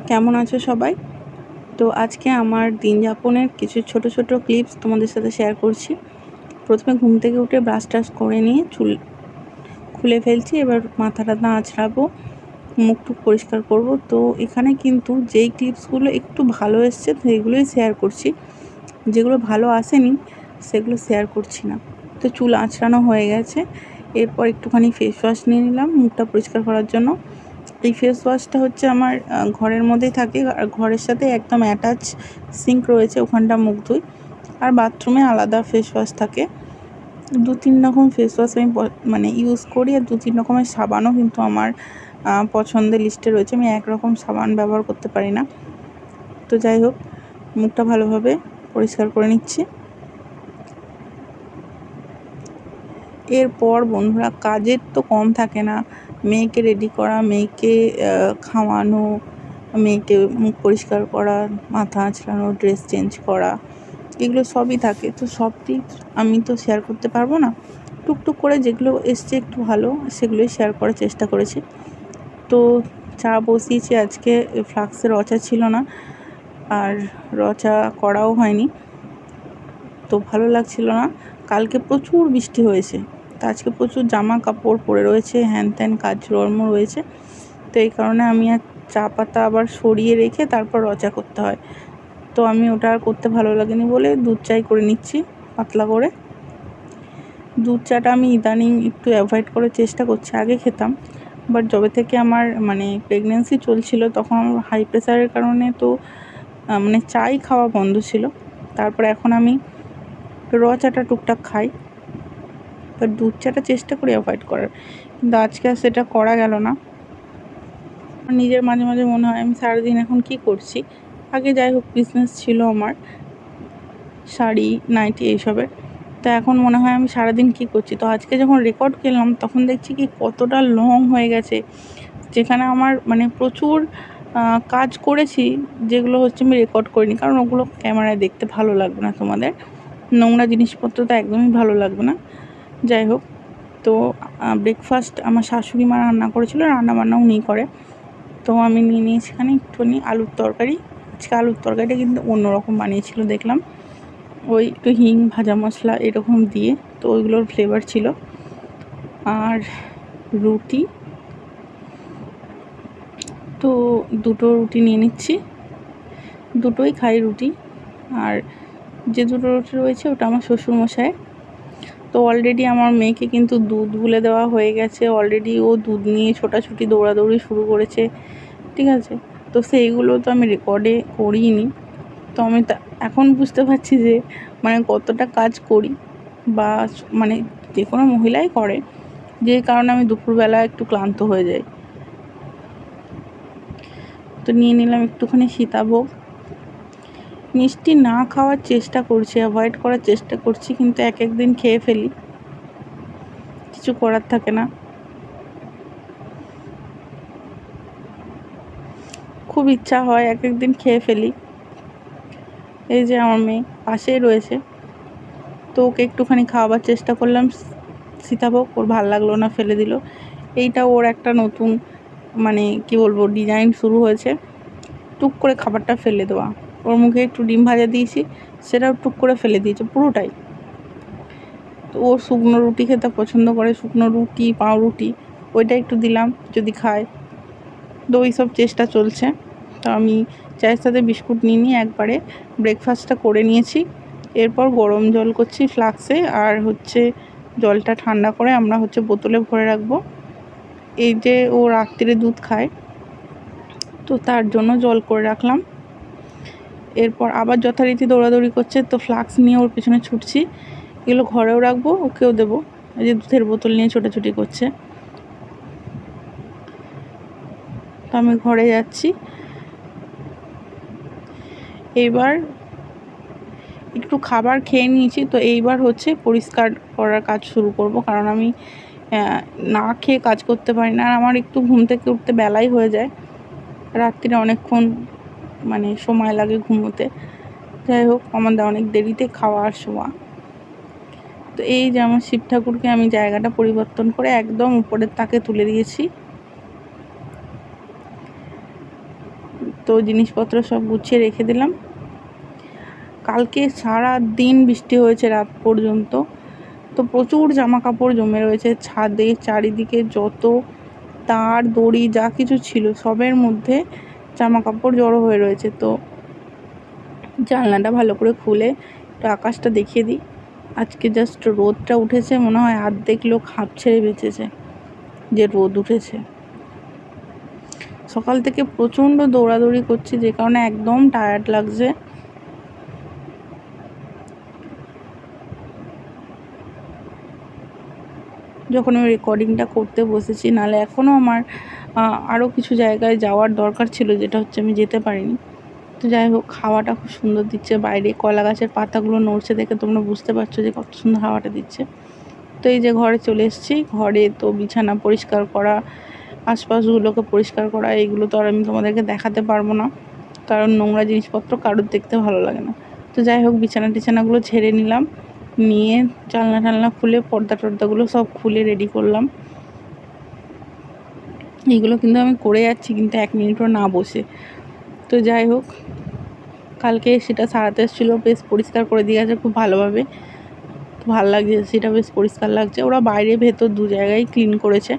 কেমন আছো সবাই? তো আজকে আমার দিন যাপনের কিছু ছোট ছোট ক্লিপস তোমাদের সাথে শেয়ার করছি। প্রথমে ঘুম থেকে উঠে ব্রাশ টাশ করে নিয়ে চুল খুলে ফেলছি। এবার মাথাটা আঁচড়াবো, মুখ টুক পরিষ্কার করব। তো এখানে কিন্তু যেই ক্লিপসগুলো একটু ভালো এসছে সেইগুলোই শেয়ার করছি, যেগুলো ভালো আসেনি সেগুলো শেয়ার করছি না। তো চুল আঁচড়ানো হয়ে গেছে, এরপর একটুখানি ফেস ওয়াশ নিয়ে নিলাম মুখটা পরিষ্কার করার জন্য। এই ফেস ওয়াশটা হচ্ছে আমার ঘরের মধ্যেই থাকে, আর ঘরের সাথে একদম অ্যাটাচ সিঙ্ক রয়েছে, ওখানটা মুখ ধুই। আর বাথরুমে আলাদা ফেস ওয়াশ থাকে। 2-3 রকম ফেস ওয়াশ আমি মানে ইউজ করি, আর 2-3 রকমের সাবানও কিন্তু আমার পছন্দের লিস্টে রয়েছে। আমি একরকম সাবান ব্যবহার করতে পারি না। তো যাই হোক, মুখটা ভালোভাবে পরিষ্কার করে নিচ্ছি। এরপর বন্ধুরা, কাজের তো কম থাকে না। মেয়েকে রেডি করা, মেয়েকে খাওয়ানো, মেয়েকে মুখ পরিষ্কার করা, মাথা আঁচড়ানো, ড্রেস চেঞ্জ করা, এগুলো সবই থাকে। তো সবটি আমি তো শেয়ার করতে পারবো না। টুকটুক করে যেগুলো এসছে একটু ভালো, সেগুলোই শেয়ার করার চেষ্টা করেছি। তো চা বসিয়েছি, আজকে ফ্লাক্সের রচা ছিল না, আর রচা করাও হয়নি, তো ভালো লাগছিল না। কালকে প্রচুর বৃষ্টি হয়েছে, তো আজকে প্রচুর জামা কাপড় পরে রয়েছে, হ্যান ত্যান কাজকর্ম রয়েছে। তো এই কারণে আমি আর চা পাতা আবার সরিয়ে রেখে তারপর রচা করতে হয়। তো আমি ওটা আর করতে ভালো লাগেনি বলে দুধ চাই করে নিচ্ছি পাতলা করে। দুধ চাটা আমি ইদানিং একটু অ্যাভয়েড করার চেষ্টা করছি। আগে খেতাম, বাট যবে থেকে আমার মানে প্রেগনেন্সি চলছিল তখন আমার হাই প্রেশারের কারণে তো মানে চাই খাওয়া বন্ধ ছিল। তারপর এখন আমি র চাটা টুকটাক খাই, বাট দুধ চাটা চেষ্টা করি অ্যাভয়েড করার, কিন্তু আজকে আর সেটা করা গেল না। নিজের মাঝে মাঝে মনে হয় আমি সারাদিন এখন কি করছি। আগে যাই হোক বিজনেস ছিল আমার, শাড়ি নাইটি এইসবের। তো এখন মনে হয় আমি সারাদিন কি করছি। তো আজকে যখন রেকর্ড করলাম তখন দেখছি কি কতটা লং হয়ে গেছে, যেখানে আমার মানে প্রচুর কাজ করেছি, যেগুলো হচ্ছে আমি রেকর্ড করিনি, কারণ ওগুলো ক্যামেরায় দেখতে ভালো লাগবে না, তোমাদের নোংরা জিনিসপত্র তো একদমই ভালো লাগবে না। যাই হোক, তো ব্রেকফাস্ট আমার শাশুড়ি মা রান্না করেছিল, রান্নাবান্না উনিই করে। তো আমি নিয়ে নিয়েছি এখানে একটুখানি আলুর তরকারি। আজকে আলুর তরকারিটা কিন্তু অন্যরকম বানিয়েছিল দেখলাম, ওই একটু হিং, ভাজা মশলা এরকম দিয়ে, তো ওইগুলোর ফ্লেভার ছিল। আর রুটি, তো দুটো রুটি নিয়ে নিচ্ছি, দুটোই খাই রুটি। আর যে দুটো রুটি রয়েছে ওটা আমার শ্বশুরমশাই। তো অলরেডি আমার মেয়েকে কিন্তু দুধ গুলে দেওয়া হয়ে গেছে, অলরেডি ও দুধ নিয়ে ছোটাছুটি দৌড়াদৌড়ি শুরু করেছে, ঠিক আছে। তো সেইগুলো তো আমি রেকর্ডে করিনি। তো আমি এখন বুঝতে পারছি যে মানে কতটা কাজ করি, বা মানে যে কোনো মহিলাই করে, যে কারণে আমি দুপুরবেলা একটু ক্লান্ত হয়ে যাই। তো নিয়ে নিলাম একটুখানি সীতাভোগ। মিষ্টি না খাওয়ার চেষ্টা করছি, অ্যাভয়েড করার চেষ্টা করছি, কিন্তু এক একদিন খেয়ে ফেলি, কিছু করার থাকে না। খুব ইচ্ছা হয়, এক একদিন খেয়ে ফেলি। এই যে আমার মেয়ে পাশেই রয়েছে, তো ওকে একটুখানি খাওয়াবার চেষ্টা করলাম সীতাভোগ, ওর ভাল লাগলো না, ফেলে দিল। এইটা ওর একটা নতুন মানে কি বলবো ডিজাইন শুরু হয়েছে, টুক করে খাবারটা ফেলে দেওয়া। ওর মুখে একটু ডিম ভাজা দিয়েছি, সেটাও টুক করে ফেলে দিয়েছে পুরোটাই। তো ও শুকনো রুটি খেতে পছন্দ করে, শুকনো রুটি, পাউরুটি, ওইটা একটু দিলাম যদি খায়। তো ওই সব চেষ্টা চলছে। তো আমি চায়ের সাথে বিস্কুট নিয়ে একবারে ব্রেকফাস্টটা করে নিয়েছি। এরপর গরম জল করছি ফ্লাক্সে, আর হচ্ছে জলটা ঠান্ডা করে আমরা হচ্ছে বোতলে ভরে রাখবো। এই যে ও রাত্রিরে দুধ খায়, তো তার জন্য জল করে রাখলাম। এরপর আবার যথারীতি দৌড়াদৌড়ি করছে, তো ফ্লাক্স নিয়ে ওর পিছনে ছুটছি। এগুলো ঘরেও রাখবো, ওকেও দেবো। এই যে দুধের বোতল নিয়ে ছোটাছুটি করছে। তো আমি ঘরে যাচ্ছি। এইবার একটু খাবার খেয়ে নিয়েছি, তো এইবার হচ্ছে পরিষ্কার করার কাজ শুরু করব, কারণ আমি না খেয়ে কাজ করতে পারি না। আর আমার একটু ঘুম থেকে উঠতে বেলাই হয়ে যায়, রাত্রিরে অনেকক্ষণ মানে সময় লাগে ঘুমোতে। যাই হোক, আমাদের অনেক দেরিতে খাওয়ার সময়। তো এই যে আমার শিব ঠাকুরকে আমি জায়গাটা পরিবর্তন করে একদম উপরের তাকে তুলে দিয়েছি। তো তো জিনিসপত্র সব গুছিয়ে রেখে দিলাম। কালকে সারা দিন বৃষ্টি হয়েছে রাত পর্যন্ত, তো প্রচুর জামা কাপড় জমে রয়েছে ছাদে। চারিদিকে যত তার দড়ি যা কিছু ছিল সবের মধ্যে জামা কাপড় জড়ো হয়ে রয়েছে। তো জানলাটা ভালো করে খুলে একটু আকাশটা দেখিয়ে দিই। আজকে জাস্ট রোদটা উঠেছে, মনে হয় অর্ধেক লোক হাঁপ ছেড়ে বেঁচেছে যে রোদ উঠেছে। সকাল থেকে প্রচণ্ড দৌড়াদৌড়ি করছি, যে কারণে একদম টায়ার্ড লাগছে। যখন আমি রেকর্ডিংটা করতে বসেছি, নাহলে এখনও আমার আরও কিছু জায়গায় যাওয়ার দরকার ছিল, যেটা হচ্ছে আমি যেতে পারিনি। তো যাই হোক, হাওয়াটা খুব সুন্দর দিচ্ছে বাইরে, কলা গাছের পাতাগুলো নড়ছে দেখে তোমরা বুঝতে পারছো যে কত সুন্দর হাওয়াটা দিচ্ছে। তো এই যে ঘরে চলে এসেছি। ঘরে তো বিছানা পরিষ্কার করা, আশপাশগুলোকে পরিষ্কার করা, এইগুলো তো আর আমি তোমাদেরকে দেখাতে পারবো না, কারণ নোংরা জিনিসপত্র কারোর দেখতে ভালো লাগে না। তো যাই হোক, বিছানাগুলো ঝেড়ে নিলাম, নিয়ে জানলা খুলে পর্দাগুলো সব খুলে রেডি করলাম। এইগুলো কিন্তু আমি করে যাচ্ছি, কিন্তু 1 মিনিটও না বসে। তো যাই হোক, কালকে সেটা সারাতে এসেছিলো, বেশ পরিষ্কার করে দিয়ে গেছে খুব ভালোভাবে। তো ভালো লাগছে, সেটা বেশ পরিষ্কার লাগছে। ওরা বাইরে ভেতর 2 জায়গায় ক্লিন করেছে।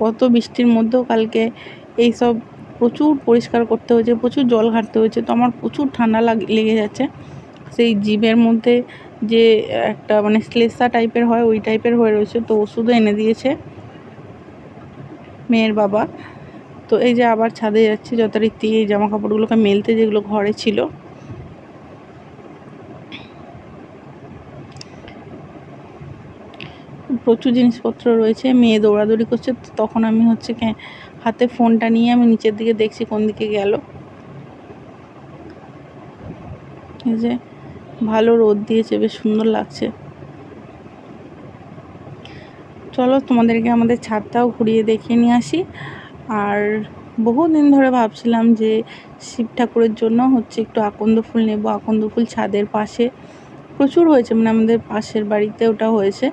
কত বৃষ্টির মধ্যেও কালকে এইসব প্রচুর পরিষ্কার করতে হয়েছে, প্রচুর জল ঘাটতে হয়েছে। তো আমার প্রচুর ঠান্ডা লেগে যাচ্ছে। সেই জিভের মধ্যে যে একটা মানে শ্লেষা টাইপের হয়, ওই টাইপের হয়ে রয়েছে। তো ওষুধও এনে দিয়েছে মেয়ের বাবা। তো এই যে আবার ছাদে যাচ্ছি যথারীতি এই জামা কাপড়গুলোকে মেলতে, যেগুলো ঘরে ছিল। প্রচুর জিনিসপত্র রয়েছে, মেয়ে দৌড়াদৌড়ি করছে। তখন আমি হচ্ছে হাতে ফোনটা নিয়ে আমি নিচের দিকে দেখছি কোন দিকে গেল। এই যে ভালো রোদ দিয়েছে, বেশ সুন্দর লাগছে। চলো তোমাদেরকে আমাদের ছাদটাও ঘুরিয়ে দেখিয়ে নিয়ে আসি। আর বহুদিন ধরে ভাবছিলাম যে শিব ঠাকুরের জন্য হচ্ছে একটু আকন্দ ফুল নেব। আকন্দ ফুল ছাদের পাশে প্রচুর হয়েছে, মানে আমাদের পাশের বাড়িতে ওটা হয়েছে।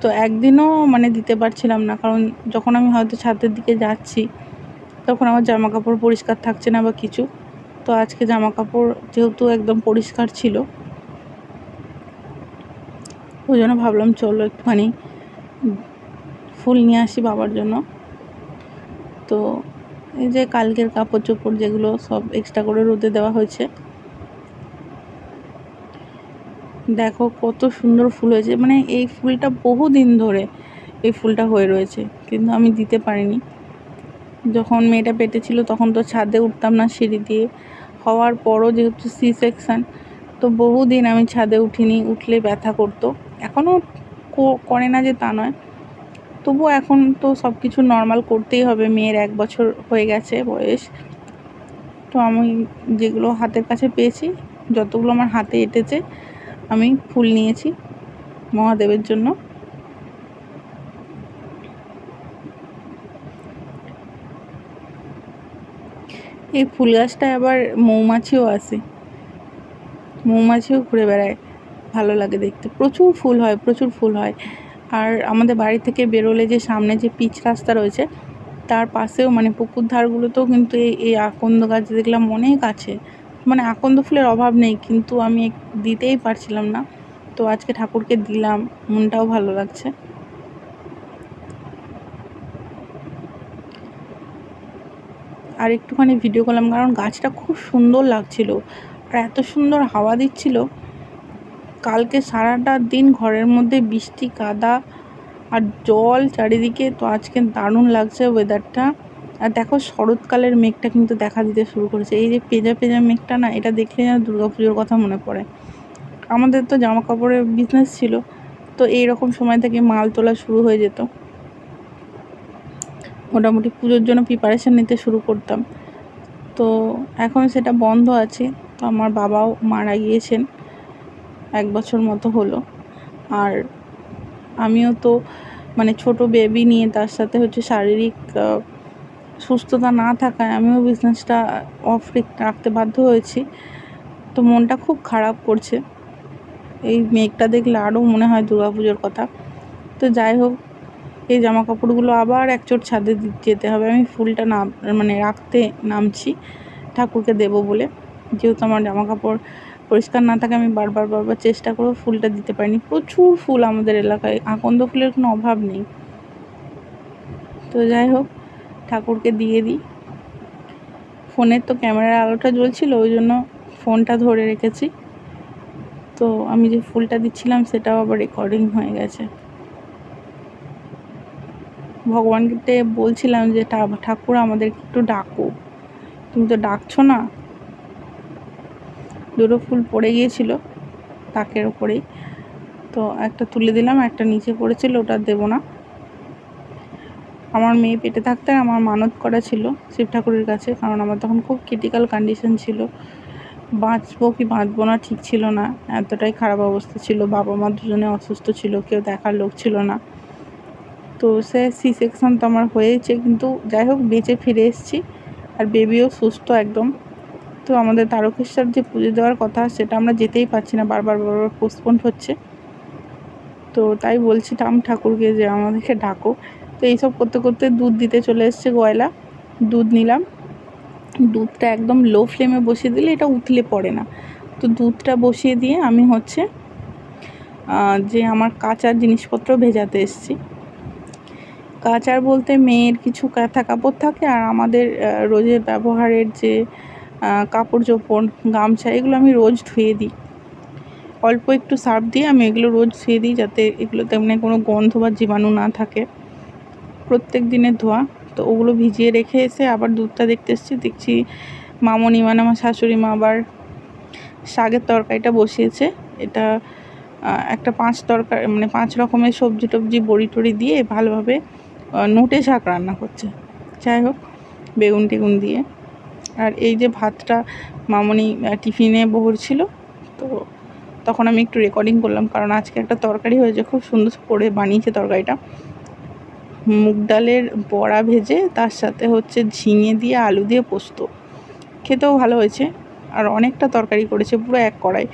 তো একদিনও মানে দিতে পারছিলাম না, কারণ যখন আমি হয়তো ছাদের দিকে যাচ্ছি তখন আমার জামা কাপড় পরিষ্কার থাকছে না বা কিছু। তো আজকে জামা কাপড় যেহেতু একদম পরিষ্কার ছিল, ওই জন্য ভাবলাম চলো একটুখানি ফুল নিয়ে আসি বাবার জন্য। তো এই যে কালকের কাপড় চোপড় যেগুলো সব এক্সট্রা করে রোদে দেওয়া হয়েছে। দেখো কত সুন্দর ফুল হয়েছে, মানে এই ফুলটা বহুদিন ধরে এই ফুলটা হয়ে রয়েছে, কিন্তু আমি দিতে পারিনি। যখন মেয়েটা পেটে ছিল তখন তো ছাদে উঠতাম না সিঁড়ি দিয়ে। হওয়ার পরও যেহেতু সি সেকশান, তো বহুদিন আমি ছাদে উঠিনি, উঠলে ব্যথা করতো। এখনও করে না যে তা নয়, তবুও এখন তো সব কিছু নর্মাল করতেই হবে। মেয়ের 1 বছর হয়ে গেছে বয়স। তো আমি যেগুলো হাতের কাছে পেয়েছি, যতগুলো আমার হাতে এঁটেছে, আমি ফুল নিয়েছি মহাদেবের জন্য। এই ফুল গাছটায় আবার মৌমাছিও আসে, মৌমাছিও ঘুরে বেড়ায়, ভালো লাগে দেখতে। প্রচুর ফুল হয়, প্রচুর ফুল হয়। আর আমাদের বাড়ি থেকে বেরোলে যে সামনে যে পিচ রাস্তা রয়েছে, তার পাশেও মানে পুকুর ধারগুলোতেও কিন্তু এই আকন্দ গাছ দেখলাম অনেক আছে। মানে আকন্দ ফুলের অভাব নেই, কিন্তু আমি দিতেই পারছিলাম না। তো আজকে ঠাকুরকে দিলাম, মনটাও ভালো লাগছে। আর একটুখানি ভিডিও করলাম, কারণ গাছটা খুব সুন্দর লাগছিল আর এত সুন্দর হাওয়া দিচ্ছিল। কালকে সারাটা দিন ঘরের মধ্যে বৃষ্টি কাদা আর জল চারিদিকে, তো আজকে দারুণ লাগছে ওয়েদারটা। আর দেখো শরৎকালের মেঘটা কিন্তু দেখা দিতে শুরু করেছে। এই যে পেঁজা পেঁজা মেঘটা না, এটা দেখলে যেন দুর্গাপুজোর কথা মনে পড়ে। আমাদের তো জামা কাপড়ের বিজনেস ছিল, তো এইরকম সময় থেকে মাল তোলা শুরু হয়ে যেত। মোটামুটি পুজোর জন্য প্রিপারেশান নিতে শুরু করতাম। তো এখন সেটা বন্ধ আছে। তো আমার বাবাও মারা গিয়েছেন, 1 বছর মতো হলো। আর আমিও তো মানে ছোট বেবি নিয়ে, তার সাথে হচ্ছে শারীরিক সুস্থতা না থাকায় আমিও বিজনেসটা অফ রাখতে বাধ্য হয়েছি। তো মনটা খুব খারাপ করছে। এই মেঘটা দেখলে আরও মনে হয় দুর্গাপুজোর কথা। তো যাই হোক, এই জামা কাপড়গুলো আবার এক চোট ছাদে যেতে হবে। আমি ফুলটা রাখতে নামছি ঠাকুরকে দেবো বলে। যেহেতু আমার জামা কাপড় পরিষ্কার না থাকে, আমি বারবার চেষ্টা করবো, ফুলটা দিতে পারিনি। প্রচুর ফুল আমাদের এলাকায়, আকন্দ ফুলের কোনো অভাব নেই। তো যাই হোক, ঠাকুরকে দিয়ে দিই। ফোনের তো ক্যামেরার আলোটা জ্বলছিল, ওই জন্য ফোনটা ধরে রেখেছি। তো আমি যে ফুলটা দিচ্ছিলাম সেটাও আবার রেকর্ডিং হয়ে গেছে। ভগবানকে বলছিলাম যে ঠাকুর আমাদেরকে একটু ডাকো, তুমি তো ডাকছো না। দুটো ফুল পড়ে গিয়েছিল তাকের ওপরেই, তো একটা তুলে দিলাম, একটা নিচে পড়েছিল, ওটা দেবো না। আমার মেয়ে পেটে থাকতে আমার মানত করা ছিল শিব ঠাকুরের কাছে, কারণ আমার তখন খুব ক্রিটিক্যাল কন্ডিশন ছিল, বাঁচবো কি বাঁচবো না ঠিক ছিল না, এতটাই খারাপ অবস্থা ছিল। বাবা মা দুজনে অসুস্থ ছিল, কেউ দেখার লোক ছিল না। তো সি সেকশন তো আমার হয়েছে, কিন্তু যাই হোক বেঁচে ফিরে এসেছি, আর বেবিও সুস্থ একদম। তো আমাদের তারকেশ্বর যে পুজো দেওয়ার কথা, সেটা আমরা যেতেই পারছি না, বারবার পোস্টপোন্ড হচ্ছে। তো তাই বলছিলাম ঠাকুরকে যে আমাদেরকে ডাকো। তো এইসব করতে করতে দুধ দিতে চলে এসছে গয়লা। দুধ নিলাম, দুধটা একদম লো ফ্লেমে বসিয়ে দিলে এটা উতলে পড়ে না। তো দুধটা বসিয়ে দিয়ে আমি যে আমার কাচার জিনিসপত্র ভেজাতে এসেছি। কাচার বলতে মেয়ের কিছু কাঁথা কাপড় থাকে, আর আমাদের রোজের ব্যবহারের যে কাপড় চোপড়, গামছা, এগুলো আমি রোজ ধুয়ে দিই। অল্প একটু সার্ফ দিয়ে আমি এগুলো রোজ ধুয়ে দিই, যাতে এগুলো তেমনি কোনো গন্ধ বা জীবাণু না থাকে। প্রত্যেক দিনের ধোয়া। তো ওগুলো ভিজিয়ে রেখে এসে আবার দুধটা দেখছি মামনি মানে আমার শাশুড়ি মা আবার শাকের তরকারিটা বসিয়েছে। এটা একটা 5 রকমের সবজি টবজি বড়ি টড়ি দিয়ে ভালোভাবে নোটে শাক রান্না করছে। যাই হোক, বেগুন টেগুন দিয়ে। আর এই যে ভাতটা মামনি টিফিনে বসছিল, তো তখন আমি একটু রেকর্ডিং করলাম, কারণ আজকে একটা তরকারি হয়েছে, খুব সুন্দর করে বানিয়েছে তরকারিটা। মুগ ডালের বড়া ভেজে, তার সাথে ঝিঙে দিয়ে আলু দিয়ে পোস্ত, খেতেও ভালো হয়েছে। আর অনেকটা তরকারি করেছে, পুরো এক কড়াই।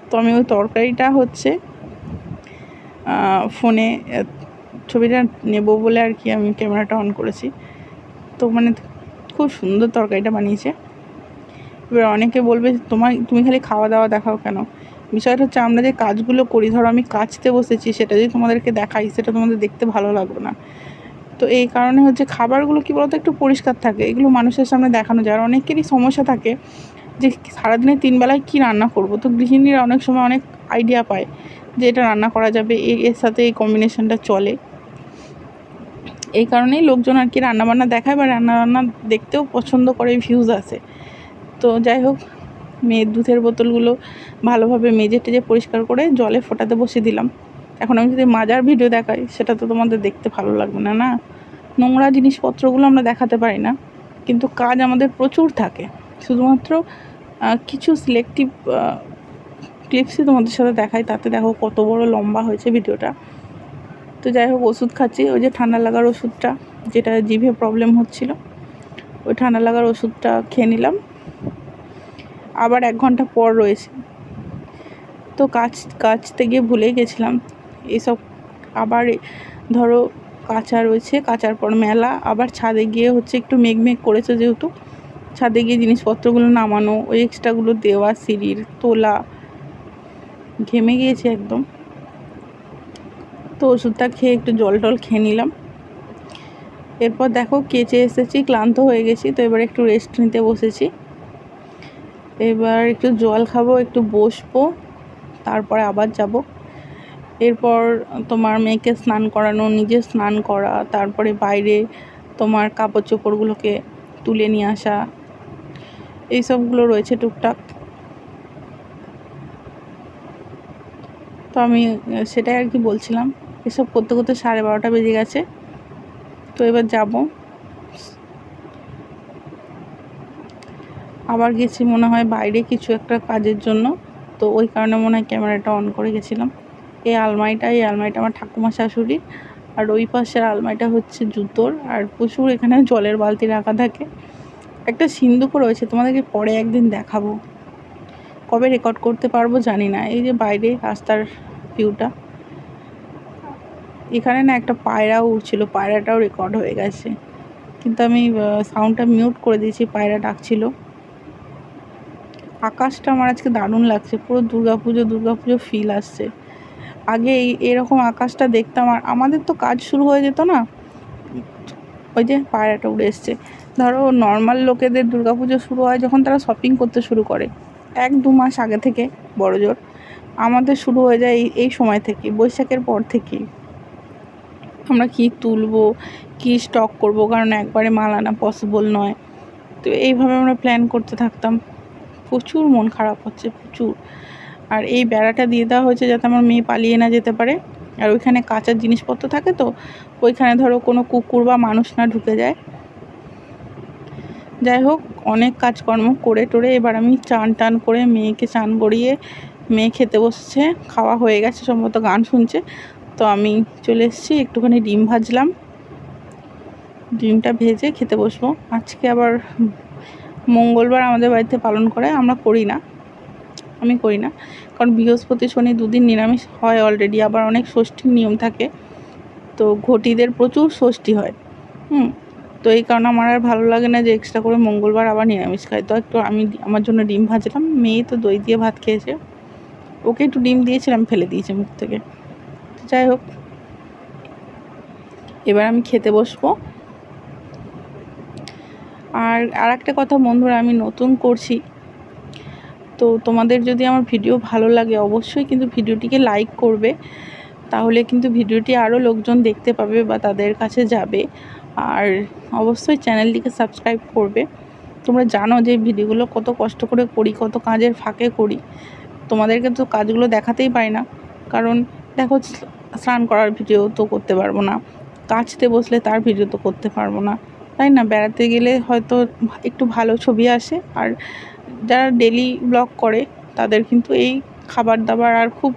তো আমি ওই তরকারিটা ফোনে ছবিটা নেব বলে আর কি আমি ক্যামেরাটা অন করেছি। তো খুব সুন্দর তরকারিটা বানিয়েছে। এবার অনেকে বলবে তুমি খালি খাওয়া দাওয়া দেখাও কেন? বিষয়টা হচ্ছে, আমরা যে কাজগুলো করি, ধরো আমি কাচতে বসেছি, সেটা যদি তোমাদেরকে দেখাই, সেটা তোমাদের দেখতে ভালো লাগবে না। তো এই কারণে খাবারগুলো কী বলতো, একটু পরিষ্কার থাকে, এগুলো মানুষের সামনে দেখানো যায়। আর অনেকেরই সমস্যা থাকে যে সারাদিনে 3 বেলায় কী রান্না করব। তো গৃহিণীরা অনেক সময় অনেক আইডিয়া পায় যে এটা রান্না করা যাবে, এর সাথে এই কম্বিনেশনটা চলে। এই কারণেই লোকজন আর কি রান্নাবান্না দেখায়, বা রান্না দেখতেও পছন্দ করে, ভিউজ আসে। তো যাই হোক, মেয়ের দুধের বোতলগুলো ভালোভাবে মেজে টেজে পরিষ্কার করে জলে ফোটাতে বসিয়ে দিলাম। এখন আমি যদি মাজার ভিডিও দেখাই, সেটা তো তোমাদের দেখতে ভালো লাগবে না, না? নোংরা জিনিসপত্রগুলো আমরা দেখাতে পারি না, কিন্তু কাজ আমাদের প্রচুর থাকে। শুধুমাত্র কিছু সিলেক্টিভ ক্লিপসই তোমাদের সাথে দেখাই, তাতে দেখো কত বড় লম্বা হয়েছে ভিডিওটা। তো যাই হোক, ওষুধ খাচ্ছি, ওই যে ঠান্ডা লাগার ওষুধটা, যেটা জিভে প্রবলেম হচ্ছিল, ওই ঠান্ডা লাগার ওষুধটা খেয়ে নিলাম। আবার 1 ঘন্টা পর রয়েছে, তো কাচতে গিয়ে ভুলেই গেছিলাম এইসব। আবার ধরো কাচা রয়েছে, কাচার পর মেলা, আবার ছাদে গিয়ে একটু মেঘ করেছে, যেহেতু ছাদে গিয়ে জিনিসপত্রগুলো নামানো, ওই এক্সট্রাগুলো দেওয়া, সিঁড়ির তোলা, ঘেমে গিয়েছে একদম। তো ওষুধটা খেয়ে একটু জল টল খেয়ে নিলাম। এরপর দেখো কেচে এসেছি, ক্লান্ত হয়ে গেছি, তো এবার একটু রেস্ট নিতে বসেছি। এবার একটু জল খাবো, একটু বসবো, তারপরে আবার যাব। এরপর তোমার মেয়েকে স্নান করানো, নিজে স্নান করা, তারপরে বাইরে তোমার কাপড় চোপড়গুলোকে তুলে নিয়ে আসা, এইসবগুলো রয়েছে টুকটাক। তো আমি সেটাই আর কি বলছিলাম। এসব করতে করতে 12:30 বেজে গেছে। তো এবার যাব। আবার গেছি মনে হয় বাইরে কিছু একটা কাজের জন্য, তো ওই কারণে মনে হয় ক্যামেরাটা অন করে গেছিলাম। এই আলমারিটা আমার ঠাকুমা শাশুড়ির, আর ওই পাশের আলমারিটা জুতোর। আর প্রচুর এখানে জলের বালতি রাখা থাকে। একটা সিন্দুকও রয়েছে, তোমাদেরকে পরে একদিন দেখাবো, কবে রেকর্ড করতে পারবো জানি না। এই যে বাইরে রাস্তার ভিউটা, এখানে না একটা পায়রাও উড়ছিল, পায়রাটাও রেকর্ড হয়ে গেছে, কিন্তু আমি সাউন্ডটা মিউট করে দিয়েছি, পায়রা ডাকছিল। আকাশটা আমার আজকে দারুণ লাগছে, পুরো দুর্গাপুজো ফিল আসছে। আগে এরকম আকাশটা দেখতাম, আর আমাদের তো কাজ শুরু হয়ে যেত না, ওই যে পায়রাটা উড়ে এসছে। ধরো নর্মাল লোকেদের দুর্গাপুজো শুরু হয় যখন তারা শপিং করতে শুরু করে 1-2 মাস আগে থেকে বড়জোর, আমাদের শুরু হয়ে যায় এই সময় থেকে, বৈশাখের পর থেকেই। আমরা কি তুলবো, কি স্টক করব, কারণ একবারে মাল আনা পসিবল নয়। তো এইভাবে আমরা প্ল্যান করতে থাকতাম। প্রচুর মন খারাপ হচ্ছে, প্রচুর। আর এই বেড়াটা দিয়ে দেওয়া হয়েছে যাতে আমার মেয়ে পালিয়ে না যেতে পারে, আর ওইখানে কাঁচার জিনিসপত্র থাকে, তো ওইখানে ধরো কোনো কুকুর বা মানুষ না ঢুকে যায়। যাই হোক, অনেক কাজকর্ম করে টোরে এবার আমি চান করে মেয়েকে চান করিয়ে মেয়ে খেতে বসছে, খাওয়া হয়ে গেছে, সম্ভবত গান শুনছে। তো আমি চলে এসেছি, একটুখানি ডিম ভাজলাম, ডিমটা ভেজে খেতে বসবো। আজকে আবার মঙ্গলবার আমাদের বাড়িতে পালন করে, আমরা করি না, আমি করি না, কারণ বৃহস্পতি শনি 2 দিন নিরামিষ হয় অলরেডি, আবার অনেক ষষ্ঠীর নিয়ম থাকে, তো ঘটিদের প্রচুর ষষ্ঠী হয়। তো এই কারণে আমার আর ভালো লাগে না যে এক্সট্রা করে মঙ্গলবার আবার নিরামিষ খাই। তো একটু আমি আমার জন্য ডিম ভাজলাম, মেয়ে তো দই দিয়ে ভাত খেয়েছে, ওকে একটু ডিম দিয়েছিলাম, ফেলে দিয়েছে মুখ থেকে। যাই হোক, এবার আমি খেতে বসবো। আর একটা কথা বন্ধুরা, আমি নতুন করছি, তো তোমাদের যদি আমার ভিডিও ভালো লাগে অবশ্যই কিন্তু ভিডিওটিকে লাইক করবে, তাহলে কিন্তু ভিডিওটি আরও লোকজন দেখতে পাবে বা তাদের কাছে যাবে। আর অবশ্যই চ্যানেলটিকে সাবস্ক্রাইব করবে। তোমরা জানো যে ভিডিওগুলো কত কষ্ট করে করি, কত কাজের ফাঁকে করি, তোমাদেরকে তো কাজগুলো দেখাতেই পারি না, কারণ দেখো স্নান করার ভিডিও তো করতে পারবো না, কাচতে বসলে তার ভিডিও তো করতে পারবো না, তাই না? বেড়াতে গেলে হয়তো একটু ভালো ছবি আসে, আর যারা ডেলি ব্লগ করে তাদের কিন্তু এই খাবার দাবার আর খুব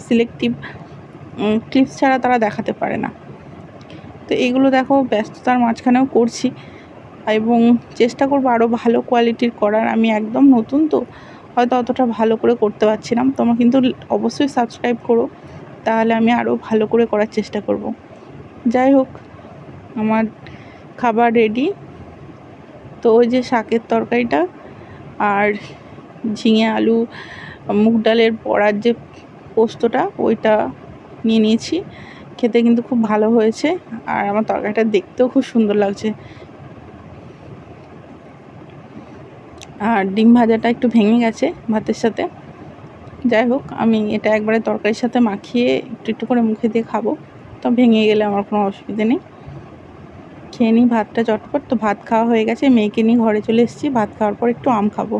সিলেক্টিভ ক্লিপস ছাড়া তারা দেখাতে পারে না। তো এইগুলো দেখো ব্যস্ততার মাঝখানেও করছি, এবং চেষ্টা করবো আরও ভালো কোয়ালিটির করার। আমি একদম নতুন, তো হয়তো অতটা ভালো করে করতে পারছি না, তোমরা কিন্তু অবশ্যই সাবস্ক্রাইব করো, তাহলে আমি আরও ভালো করে করার চেষ্টা করব। যাই হোক, আমার খাবার রেডি। তো ওই যে শাকের তরকারিটা আর ঝিঙে আলু মুগ ডালের বড়ার যে পোস্তটা, ওইটা নিয়ে নিয়েছি। খেতে কিন্তু খুব ভালো হয়েছে, আর আমার তরকারিটা দেখতেও খুব সুন্দর লাগছে। আর ডিম ভাজাটা একটু ভেঙে গেছে ভাতের সাথে। যাই হোক, আমি এটা একবারে তরকারির সাথে মাখিয়ে একটু করে মুখে দিয়ে খাবো, তো ভেঙে গেলে আমার কোনো অসুবিধে নেই। খেয়ে নিই ভাতটা চটপট। তো ভাত খাওয়া হয়ে গেছে, মেয়েকে নিয়ে ঘরে চলে এসেছি, ভাত খাওয়ার পর একটু আম খাবো।